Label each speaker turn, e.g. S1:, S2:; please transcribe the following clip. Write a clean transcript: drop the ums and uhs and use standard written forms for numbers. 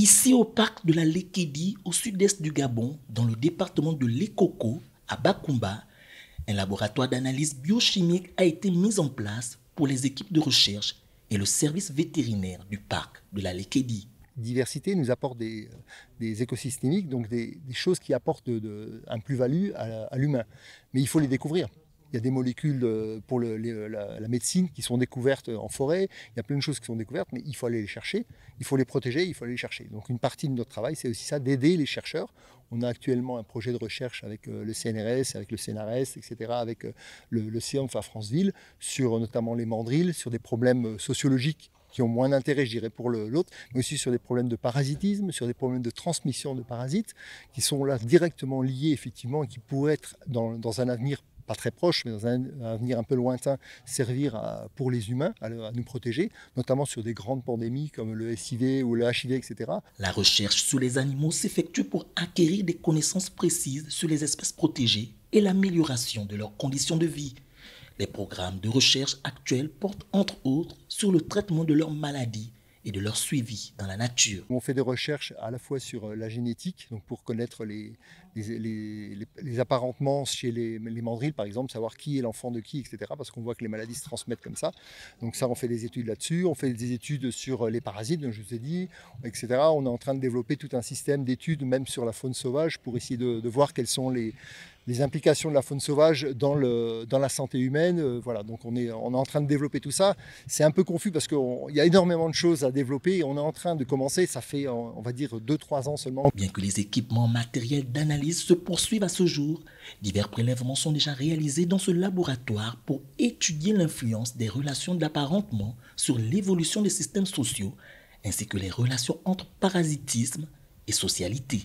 S1: Ici au parc de la Lékédi, au sud-est du Gabon, dans le département de l'Ekoko, à Bakumba, un laboratoire d'analyse biochimique a été mis en place pour les équipes de recherche et le service vétérinaire du parc de la Lékédi.
S2: Diversité nous apporte des écosystémiques, donc des choses qui apportent un plus-value à l'humain. Mais il faut les découvrir. Il y a des molécules pour la médecine qui sont découvertes en forêt, il y a plein de choses qui sont découvertes, mais il faut aller les chercher, il faut les protéger, il faut aller les chercher. Donc une partie de notre travail, c'est aussi ça, d'aider les chercheurs. On a actuellement un projet de recherche avec le CNRS, avec le CNRS, etc., avec le CIOMF à Franceville, sur notamment les mandrilles, sur des problèmes sociologiques qui ont moins d'intérêt, je dirais, pour l'autre, mais aussi sur des problèmes de parasitisme, sur des problèmes de transmission de parasites, qui sont là directement liés, effectivement, et qui pourraient être, dans un avenir pas très proche, mais dans un avenir un peu lointain, servir pour les humains, à nous protéger, notamment sur des grandes pandémies comme le SIV ou le HIV, etc.
S1: La recherche sur les animaux s'effectue pour acquérir des connaissances précises sur les espèces protégées et l'amélioration de leurs conditions de vie. Les programmes de recherche actuels portent entre autres sur le traitement de leurs maladies et de leur suivi dans la nature.
S2: On fait des recherches à la fois sur la génétique, donc pour connaître les apparentements chez les mandrilles, par exemple, savoir qui est l'enfant de qui, etc., parce qu'on voit que les maladies se transmettent comme ça. Donc ça, on fait des études là-dessus. On fait des études sur les parasites, donc je vous ai dit, etc. On est en train de développer tout un système d'études, même sur la faune sauvage, pour essayer de voir quelles sont les implications de la faune sauvage dans la santé humaine. Voilà, donc on est en train de développer tout ça. C'est un peu confus parce qu'il y a énormément de choses à développer et on est en train de commencer, ça fait on va dire 2-3 ans seulement.
S1: Bien que les équipements matériels d'analyse se poursuivent à ce jour, divers prélèvements sont déjà réalisés dans ce laboratoire pour étudier l'influence des relations d'apparentement sur l'évolution des systèmes sociaux ainsi que les relations entre parasitisme et socialité.